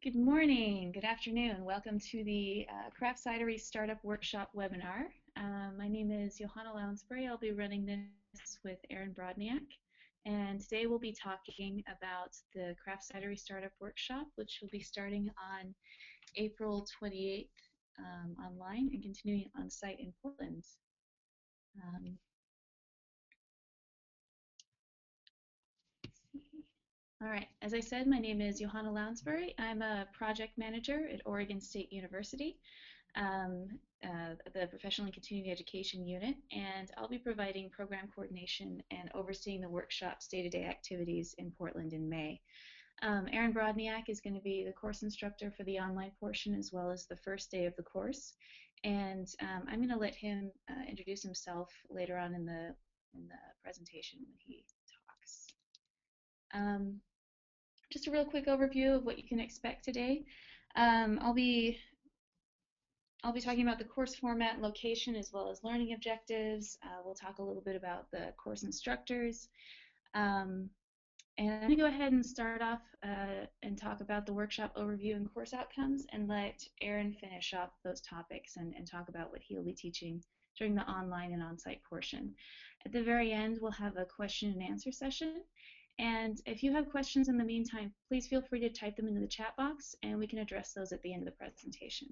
Good morning, good afternoon. Welcome to the Craft Cidery Startup Workshop webinar. My name is Johanna Lounsbury. I'll be running this with Aaron Brodniak. And today we'll be talking about the Craft Cidery Startup Workshop, which will be starting on April 28th online and continuing on site in Portland. All right, as I said, my name is Johanna Lounsbury. I'm a project manager at Oregon State University, the Professional and Continuing Education Unit, and I'll be providing program coordination and overseeing the workshop's day-to-day activities in Portland in May. Aaron Brodniak is going to be the course instructor for the online portion as well as the first day of the course, and I'm going to let him introduce himself later on in the presentation when he talks. Just a real quick overview of what you can expect today. I'll be talking about the course format and location as well as learning objectives. We'll talk a little bit about the course instructors. And I'm going to go ahead and start off and talk about the workshop overview and course outcomes and let Aaron finish off those topics and talk about what he'll be teaching during the online and on-site portion. At the very end, we'll have a question and answer session. And if you have questions in the meantime, please feel free to type them into the chat box and we can address those at the end of the presentation.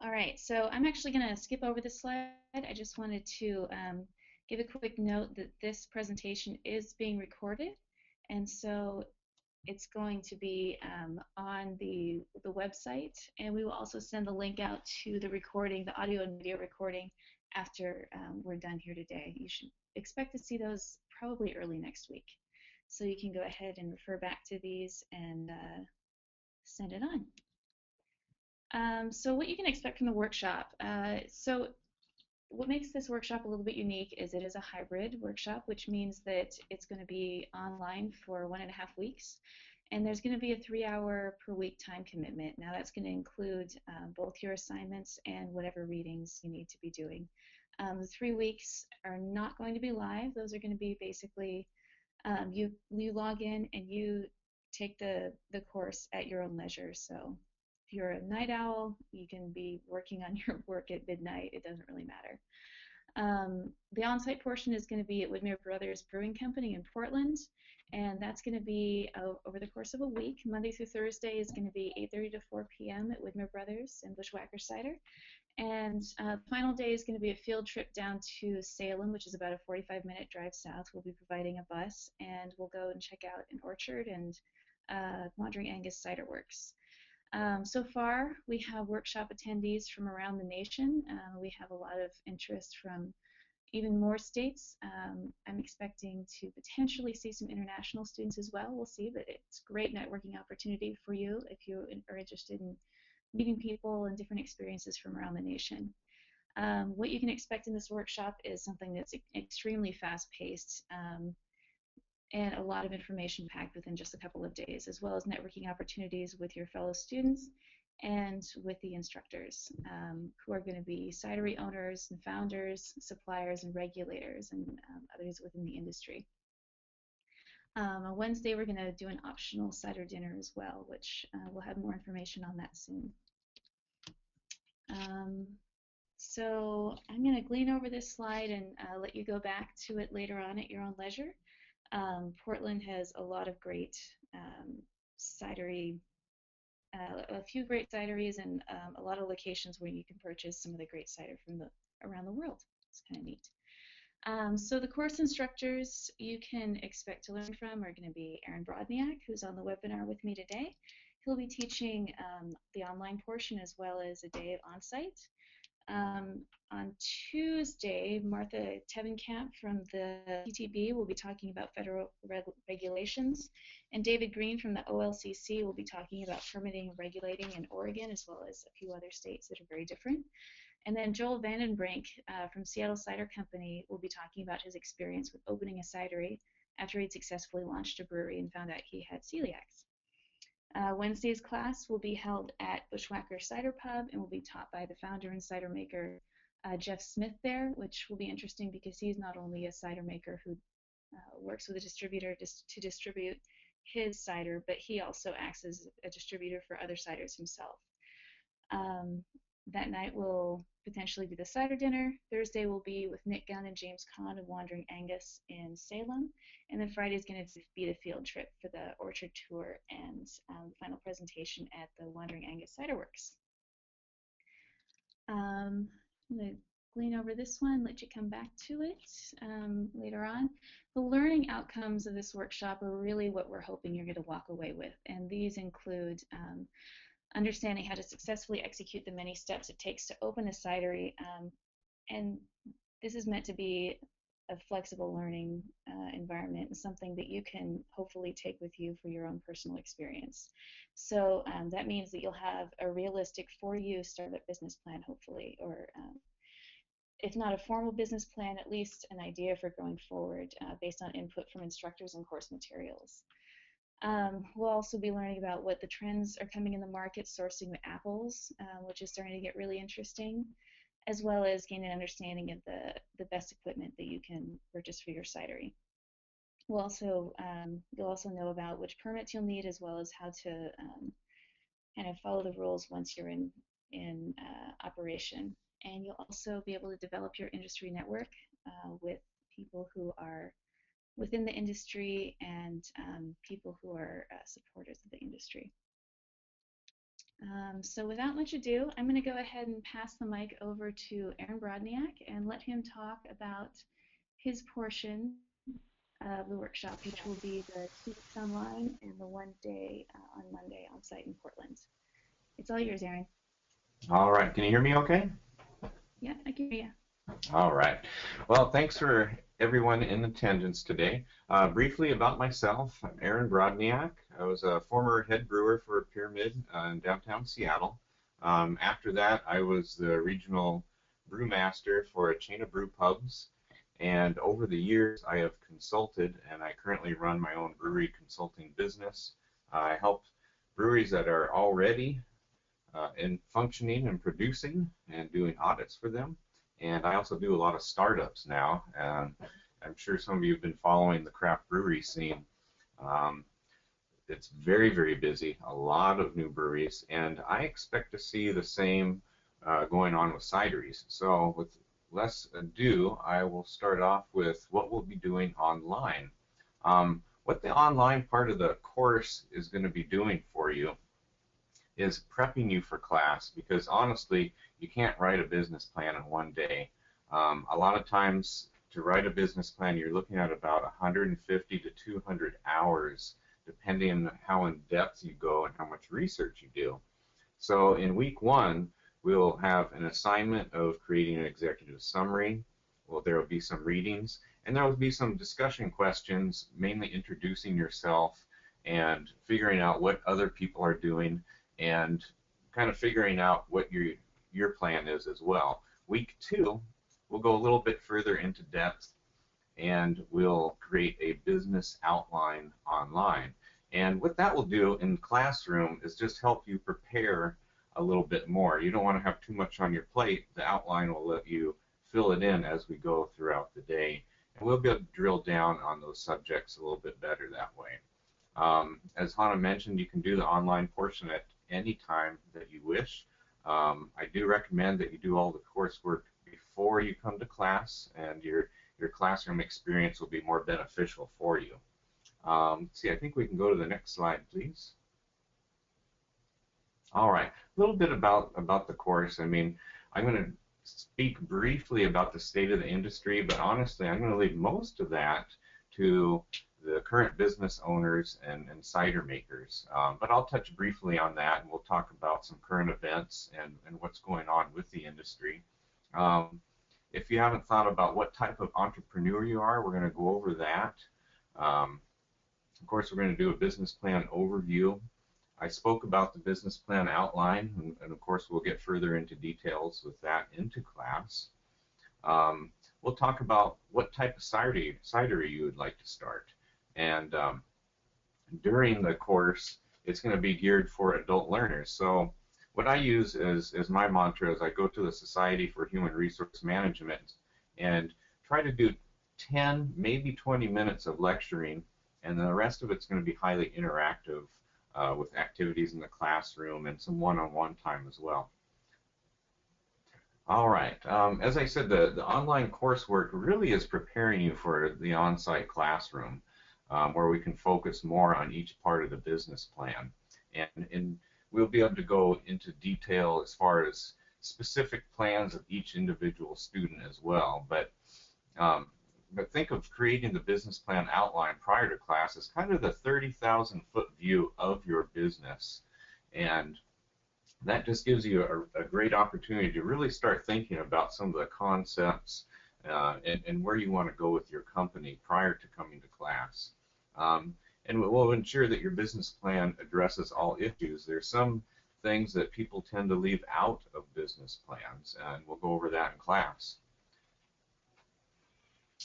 All right, so I'm actually going to skip over this slide. I just wanted to give a quick note that this presentation is being recorded, and so it's going to be on the website, and we will also send the link out to the recording, the audio and video recording, after we're done here today. You should expect to see those probably early next week. So you can go ahead and refer back to these and send it on. So what you can expect from the workshop. So what makes this workshop a little bit unique is it is a hybrid workshop, which means that it's going to be online for 1.5 weeks. And there's going to be a 3-hour per week time commitment. Now that's going to include both your assignments and whatever readings you need to be doing. The 3 weeks are not going to be live. Those are going to be basically you log in and you take the course at your own leisure. So if you're a night owl, you can be working on your work at midnight. It doesn't really matter. The on-site portion is going to be at Widmer Brothers Brewing Company in Portland, and that's going to be over the course of a week. Monday through Thursday is going to be 8:30 to 4 p.m. at Widmer Brothers and Bushwhacker Cider. And the final day is going to be a field trip down to Salem, which is about a 45-minute drive south. We'll be providing a bus, and we'll go and check out an orchard and Wandering Angus Cider Works. So far, we have workshop attendees from around the nation. We have a lot of interest from even more states. I'm expecting to potentially see some international students as well. We'll see, but it's a great networking opportunity for you if you are interested in meeting people and different experiences from around the nation. What you can expect in this workshop is something that's extremely fast-paced and a lot of information packed within just a couple of days, as well as networking opportunities with your fellow students and with the instructors who are going to be cidery owners and founders, suppliers and regulators, and others within the industry. On Wednesday, we're going to do an optional cider dinner as well, which we'll have more information on that soon. So I'm going to glean over this slide and let you go back to it later on at your own leisure. Portland has a lot of great cidery, a few great cideries, and a lot of locations where you can purchase some of the great cider from around the world. It's kind of neat. So the course instructors you can expect to learn from are going to be Aaron Brodniak, who's on the webinar with me today. He'll be teaching the online portion as well as a day of on-site. On Tuesday, Martha Tevenkamp from the TTB will be talking about federal regulations, and David Green from the OLCC will be talking about permitting and regulating in Oregon as well as a few other states that are very different. And then Joel Vandenbrink from Seattle Cider Company will be talking about his experience with opening a cidery after he'd successfully launched a brewery and found out he had celiacs. Wednesday's class will be held at Bushwhacker Cider Pub and will be taught by the founder and cider maker Jeff Smith there, which will be interesting because he's not only a cider maker who works with a distributor to distribute his cider, but he also acts as a distributor for other ciders himself. That night will potentially be the cider dinner. Thursday will be with Nick Gunn and James Kahn of Wandering Angus in Salem. And then Friday is going to be the field trip for the orchard tour and final presentation at the Wandering Angus Cider Works. I'm going to glean over this one, let you come back to it later on. The learning outcomes of this workshop are really what we're hoping you're going to walk away with. And these include understanding how to successfully execute the many steps it takes to open a cidery. And this is meant to be a flexible learning environment and something that you can hopefully take with you for your own personal experience. So that means that you'll have a realistic for you startup business plan, hopefully, or if not a formal business plan, at least an idea for going forward based on input from instructors and course materials. We'll also be learning about what the trends are coming in the market, sourcing the apples, which is starting to get really interesting, as well as gain an understanding of the best equipment that you can purchase for your cidery. You'll also know about which permits you'll need, as well as how to kind of follow the rules once you're in operation. And you'll also be able to develop your industry network with people who are within the industry and people who are supporters of the industry. So without much ado, I'm going to go ahead and pass the mic over to Aaron Brodniak and let him talk about his portion of the workshop, which will be the 2 weeks online and the 1 day on Monday on site in Portland. It's all yours, Aaron. All right. Can you hear me okay? Yeah, I can hear you. All right. Well, thanks for everyone in attendance today. Briefly about myself, I'm Aaron Brodniak. I was a former head brewer for Pyramid in downtown Seattle. After that, I was the regional brewmaster for a chain of brew pubs. And over the years, I have consulted, and I currently run my own brewery consulting business. I help breweries that are already in functioning and producing and doing audits for them. And I also do a lot of startups now. I'm sure some of you have been following the craft brewery scene. It's very, very busy, a lot of new breweries, and I expect to see the same going on with cideries. So with less ado, I will start off with what we'll be doing online. What the online part of the course is going to be doing for you is prepping you for class, because honestly, you can't write a business plan in 1 day. A lot of times to write a business plan, you're looking at about 150 to 200 hours, depending on how in depth you go and how much research you do. So in week 1, we'll have an assignment of creating an executive summary. Well, there will be some readings, and there will be some discussion questions, mainly introducing yourself and figuring out what other people are doing and kind of figuring out what your plan is as well. Week 2, we'll go a little bit further into depth, and we'll create a business outline online. And what that will do in the classroom is just help you prepare a little bit more. You don't want to have too much on your plate. The outline will let you fill it in as we go throughout the day, and we'll be able to drill down on those subjects a little bit better that way. As Hannah mentioned, you can do the online portion at any time that you wish. I do recommend that you do all the coursework before you come to class, and your classroom experience will be more beneficial for you. See, I think we can go to the next slide, please. All right, a little bit about the course. I mean, I'm going to speak briefly about the state of the industry, but honestly, I'm going to leave most of that to the current business owners and cider makers. But I'll touch briefly on that, and we'll talk about some current events and what's going on with the industry. If you haven't thought about what type of entrepreneur you are, we're going to go over that. Of course, we're going to do a business plan overview. I spoke about the business plan outline, and of course, we'll get further into details with that into class. We'll talk about what type of cidery you would like to start. And during the course, it's going to be geared for adult learners. So what I use as my mantra is I go to the Society for Human Resource Management and try to do 10, maybe 20 minutes of lecturing and the rest of it's going to be highly interactive with activities in the classroom and some one-on-one time as well. All right. As I said, the online coursework really is preparing you for the on-site classroom, where we can focus more on each part of the business plan. And we'll be able to go into detail as far as specific plans of each individual student as well. But think of creating the business plan outline prior to class as kind of the 30,000-foot view of your business. And that just gives you a great opportunity to really start thinking about some of the concepts and where you want to go with your company prior to coming to class. And we'll ensure that your business plan addresses all issues. There's some things that people tend to leave out of business plans, and we'll go over that in class.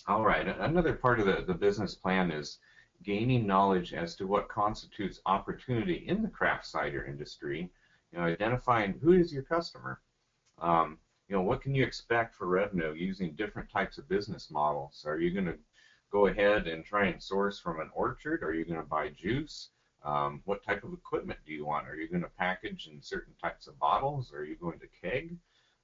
All right, another part of the business plan is gaining knowledge as to what constitutes opportunity in the craft cider industry. Identifying who is your customer. What can you expect for revenue using different types of business models? Are you going to go ahead and try and source from an orchard? Are you going to buy juice? What type of equipment do you want? Are you going to package in certain types of bottles? Are you going to keg?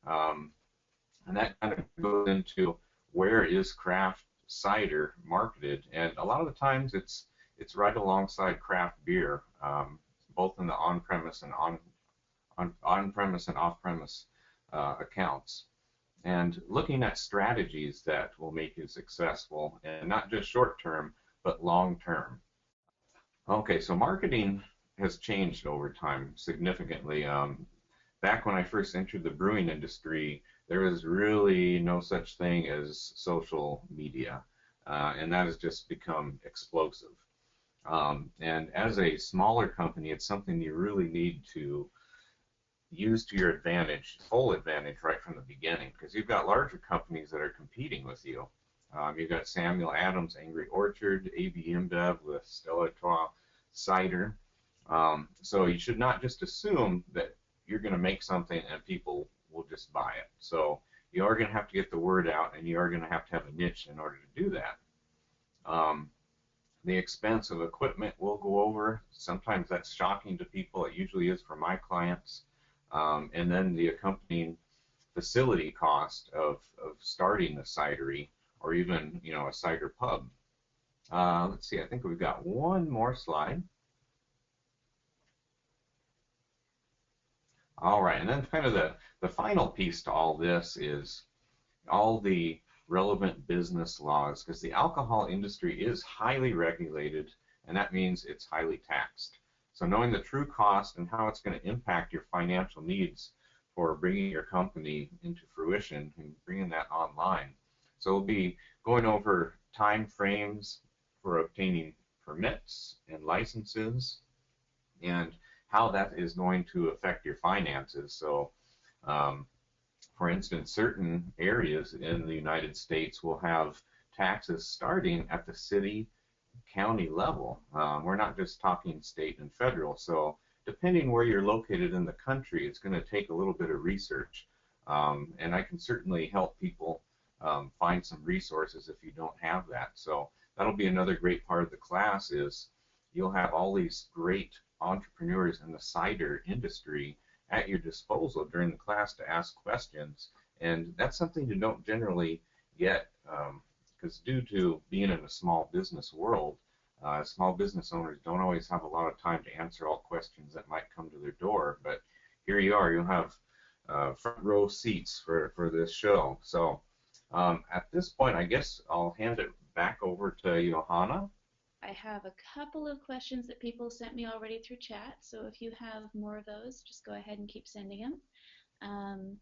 And that kind of goes into where is craft cider marketed? And a lot of the times it's right alongside craft beer, both in the on-premise and on-premise and off-premise accounts, and looking at strategies that will make you successful, and not just short-term, but long-term. Okay, so marketing has changed over time significantly. Back when I first entered the brewing industry, there was really no such thing as social media, and that has just become explosive. And as a smaller company, it's something you really need to use to your advantage, full advantage right from the beginning, because you've got larger companies that are competing with you. You've got Samuel Adams, Angry Orchard, AB InBev with Stella Artois cider. So you should not just assume that you're going to make something and people will just buy it. So you are going to have to get the word out, and you are going to have a niche in order to do that. The expense of equipment we'll go over. Sometimes that's shocking to people. It usually is for my clients. And then the accompanying facility cost of starting a cidery, or even a cider pub. Let's see, I think we've got one more slide. All right, and then kind of the final piece to all this is all the relevant business laws, because the alcohol industry is highly regulated, and that means it's highly taxed. So knowing the true cost and how it's going to impact your financial needs for bringing your company into fruition and bringing that online. So we'll be going over time frames for obtaining permits and licenses, and how that is going to affect your finances. So for instance, certain areas in the United States will have taxes starting at the city, county level. We're not just talking state and federal. So depending where you're located in the country, it's going to take a little bit of research. And I can certainly help people find some resources if you don't have that. So that'll be another great part of the class, is you'll have all these great entrepreneurs in the cider industry at your disposal during the class to ask questions. And that's something you don't generally get, because due to being in a small business world, small business owners don't always have a lot of time to answer all questions that might come to their door. But here you are, you'll have front row seats for this show. So at this point, I guess I'll hand it back over to Johanna. I have a couple of questions that people sent me already through chat, so if you have more of those, just go ahead and keep sending them.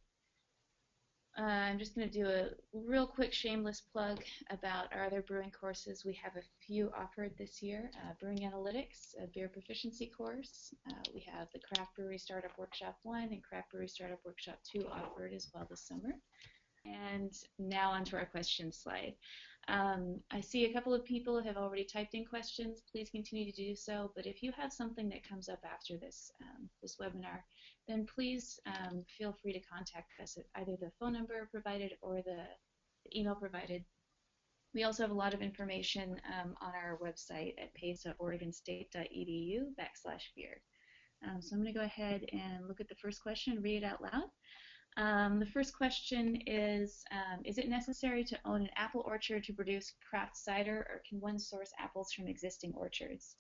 I'm just going to do a real quick shameless plug about our other brewing courses. We have a few offered this year. Brewing Analytics, a beer proficiency course. We have the Craft Brewery Startup Workshop 1 and Craft Brewery Startup Workshop 2 offered as well this summer. And now onto our question slide. I see a couple of people have already typed in questions. Please continue to do so. But if you have something that comes up after this this webinar, then please feel free to contact us at either the phone number provided or the email provided. We also have a lot of information on our website at pace.oregonstate.edu/beer. So I'm going to go ahead and look at the first question and read it out loud. The first question is it necessary to own an apple orchard to produce craft cider, or can one source apples from existing orchards?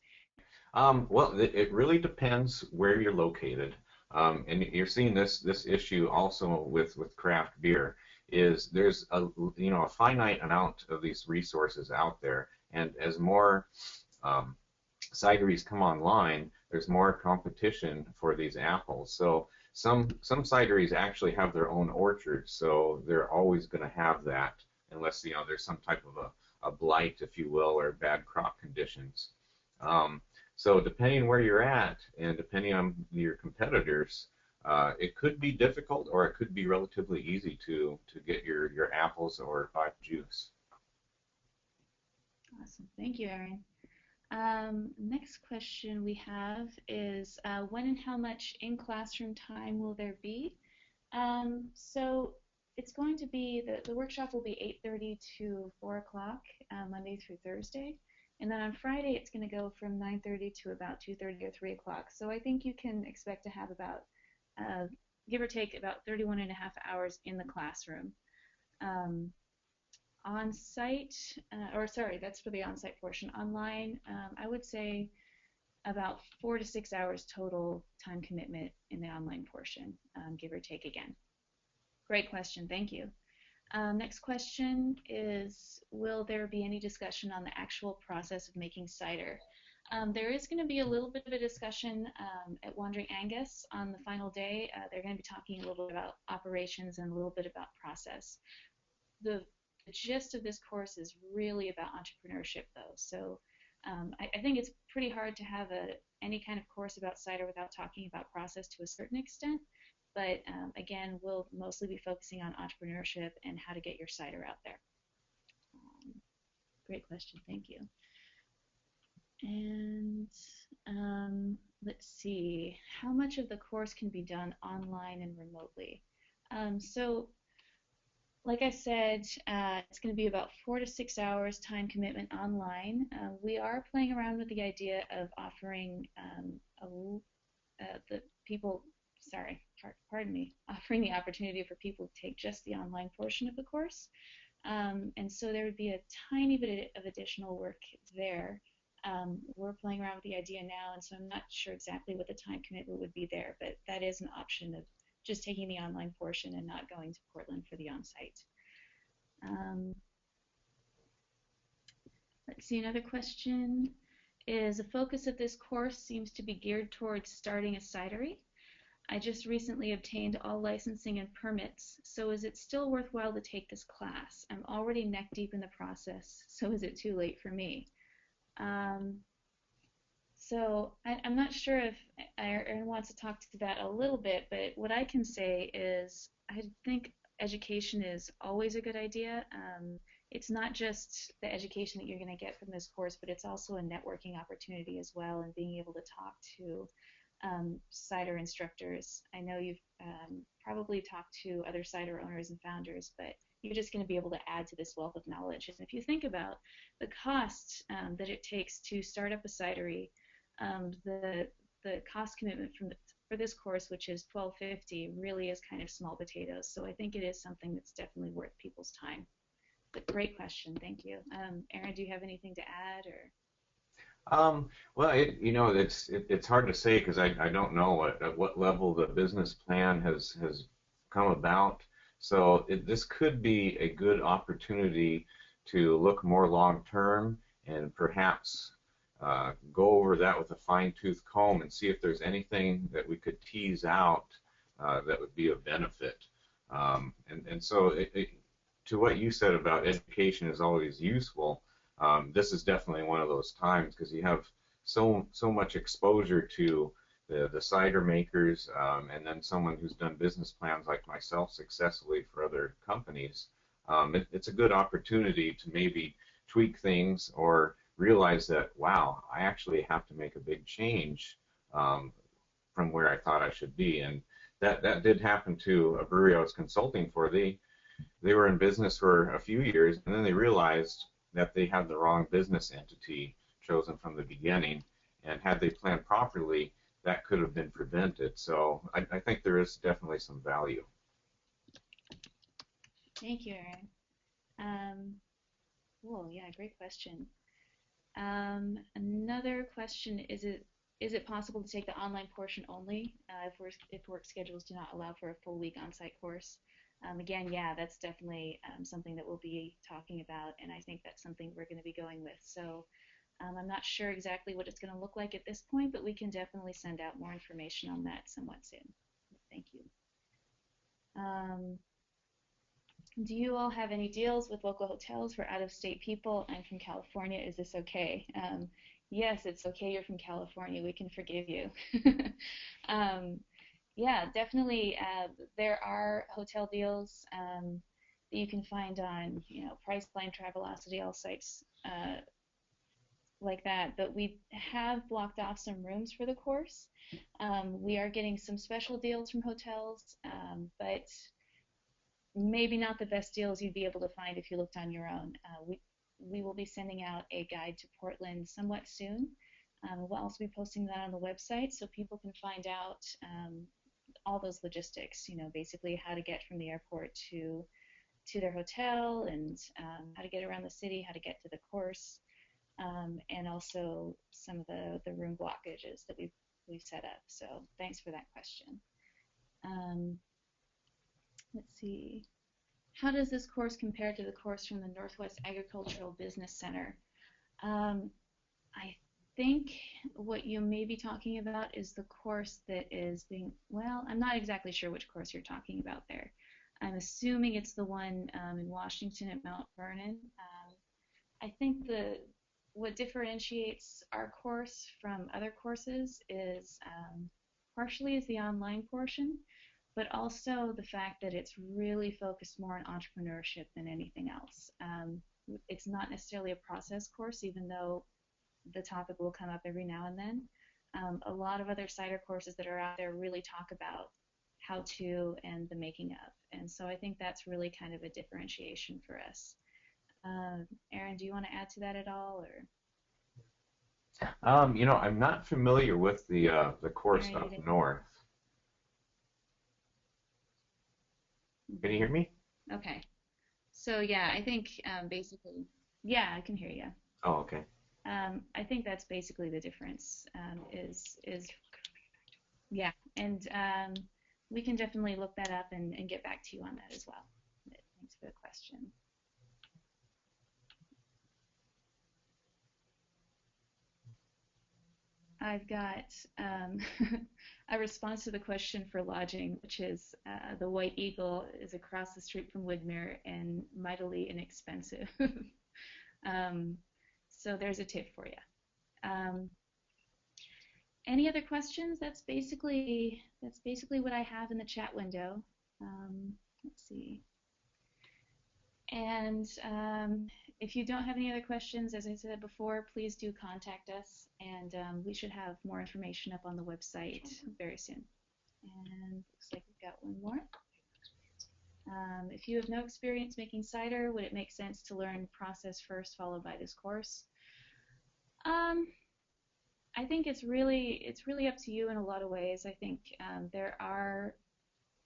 Well, it really depends where you're located, and you're seeing this issue also with craft beer. Is there's a finite amount of these resources out there, and as more cideries come online, there's more competition for these apples. So some cideries actually have their own orchards, so they're always going to have that, unless there's some type of a blight, if you will, or bad crop conditions. So depending where you're at and depending on your competitors, it could be difficult or it could be relatively easy to get your apples or buy juice. Awesome. Thank you, Aaron. Next question we have is when and how much in-classroom time will there be? So it's going to be, the workshop will be 8:30 to 4 o'clock, Monday through Thursday. And then on Friday, it's going to go from 9:30 to about 2:30 or 3 o'clock. So I think you can expect to have about, give or take, about 31 and a half hours in the classroom. On-site, or sorry, that's for the on-site portion. Online, I would say about 4 to 6 hours total time commitment in the online portion, give or take again. Great question, thank you. Next question is, will there be any discussion on the actual process of making cider? There is going to be a little bit of a discussion at Wandering Angus on the final day. They're going to be talking a little bit about operations and a little bit about process. The gist of this course is really about entrepreneurship, though. So I think it's pretty hard to have any kind of course about cider without talking about process to a certain extent. But again, we'll mostly be focusing on entrepreneurship and how to get your cider out there. Great question, thank you. And let's see, how much of the course can be done online and remotely? So like I said, it's going to be about 4 to 6 hours time commitment online. We are playing around with the idea of offering offering the opportunity for people to take just the online portion of the course. And so there would be a tiny bit of additional work there. We're playing around with the idea now, and so I'm not sure exactly what the time commitment would be there, but that is an option of just taking the online portion and not going to Portland for the on-site. Let's see, another question is, the focus of this course seems to be geared towards starting a cidery. I just recently obtained all licensing and permits, so is it still worthwhile to take this class? I'm already neck deep in the process, so is it too late for me? So I'm not sure if Aaron wants to talk to that a little bit, but what I can say is I think education is always a good idea. It's not just the education that you're going to get from this course, but it's also a networking opportunity as well, and being able to talk to cider instructors. I know you've probably talked to other cider owners and founders, but you're just going to be able to add to this wealth of knowledge. And if you think about the cost that it takes to start up a cidery, the cost commitment for this course, which is $12.50, really is kind of small potatoes. So I think it is something that's definitely worth people's time. But great question, thank you. Aaron, do you have anything to add, or? Well, it's hard to say because I don't know at what level the business plan has come about. So this could be a good opportunity to look more long term and perhaps go over that with a fine-tooth comb and see if there's anything that we could tease out that would be of benefit. And so to what you said about education is always useful. This is definitely one of those times because you have so much exposure to the cider makers, and then someone who's done business plans like myself successfully for other companies. It's a good opportunity to maybe tweak things or realize that, wow, I actually have to make a big change from where I thought I should be. And that did happen to a brewery I was consulting for. They were in business for a few years, and then they realized that they had the wrong business entity chosen from the beginning, and had they planned properly, that could have been prevented. So I think there is definitely some value. Thank you, Aaron. Cool. Yeah, great question. Another question, is it possible to take the online portion only if work schedules do not allow for a full week on-site course? Again, yeah, that's definitely something that we'll be talking about, and I think that's something we're going to be going with. So I'm not sure exactly what it's going to look like at this point, but we can definitely send out more information on that somewhat soon. Thank you. Do you all have any deals with local hotels for out-of-state people? I'm from California. Is this okay? Yes, it's okay. You're from California. We can forgive you. Yeah, definitely. There are hotel deals that you can find on, Priceline, Travelocity, all sites like that. But we have blocked off some rooms for the course. We are getting some special deals from hotels, but maybe not the best deals you'd be able to find if you looked on your own. We will be sending out a guide to Portland somewhat soon. We'll also be posting that on the website so people can find out all those logistics, basically how to get from the airport to their hotel, and how to get around the city, how to get to the course, and also some of the room blockages that we've set up. So thanks for that question. Let's see. How does this course compare to the course from the Northwest Agricultural Business Center? I think what you may be talking about is the course that is I'm not exactly sure which course you're talking about there. I'm assuming it's the one in Washington at Mount Vernon. I think what differentiates our course from other courses is partially is the online portion, but also the fact that it's really focused more on entrepreneurship than anything else. It's not necessarily a process course, even though the topic will come up every now and then. A lot of other cider courses that are out there really talk about how to and the making of, and so I think that's really kind of a differentiation for us. Aaron, do you want to add to that at all, or? I'm not familiar with the course Aaron, up north. Can you hear me? Okay. So yeah, I think basically, yeah, I can hear you. Oh, okay. I think that's basically the difference. Is yeah, and we can definitely look that up and get back to you on that as well. But thanks for the question. I've got a response to the question for lodging, which is the White Eagle is across the street from Woodmere and mightily inexpensive. So there's a tip for you. Any other questions? That's basically what I have in the chat window. Let's see. And if you don't have any other questions, as I said before, please do contact us, and we should have more information up on the website very soon. And looks like we've got one more. If you have no experience making cider, would it make sense to learn process first, followed by this course? I think it's really up to you in a lot of ways. I think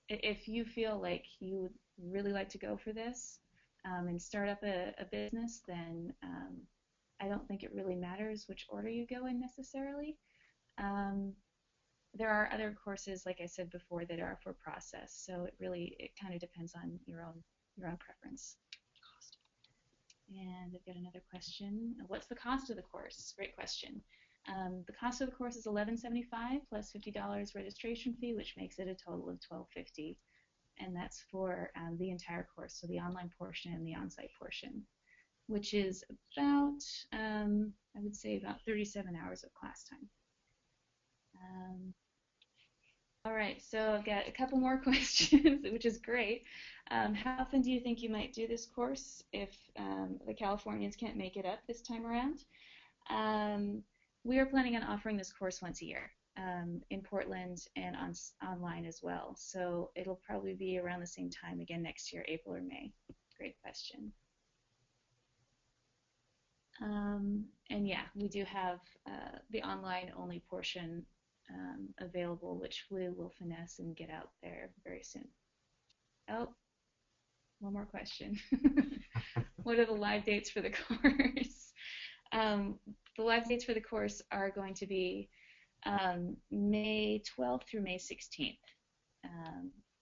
if you feel like you would really like to go for this and start up a business, then I don't think it really matters which order you go in necessarily. There are other courses, like I said before, that are for process, so it kind of depends on your own preference. And I've got another question. What's the cost of the course? Great question. The cost of the course is $11.75 plus $50 registration fee, which makes it a total of $12.50, and that's for the entire course, so the online portion and the on-site portion, which is about, I would say, about 37 hours of class time. All right, so I've got a couple more questions, which is great. How often do you think you might do this course if the Californians can't make it up this time around? We are planning on offering this course once a year in Portland and online as well. So it'll probably be around the same time again next year, April or May. Great question. And yeah, we do have the online only portion available, which we will finesse and get out there very soon. Oh, one more question. What are the live dates for the course? Um, the live dates for the course are going to be May 12th through May 16th.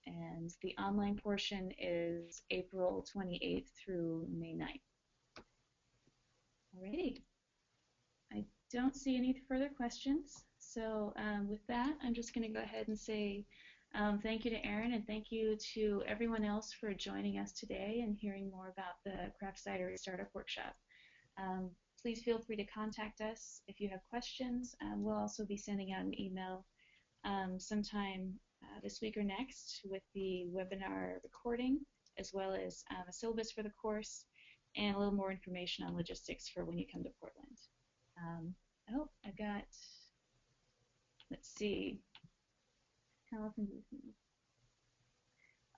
And the online portion is April 28th through May 9th. Alrighty. I don't see any further questions. So with that, I'm just going to go ahead and say thank you to Aaron and thank you to everyone else for joining us today and hearing more about the Craft Cidery Startup Workshop. Please feel free to contact us if you have questions. We'll also be sending out an email sometime this week or next with the webinar recording, as well as a syllabus for the course and a little more information on logistics for when you come to Portland. Oh, I've got, let's see, how often do you think?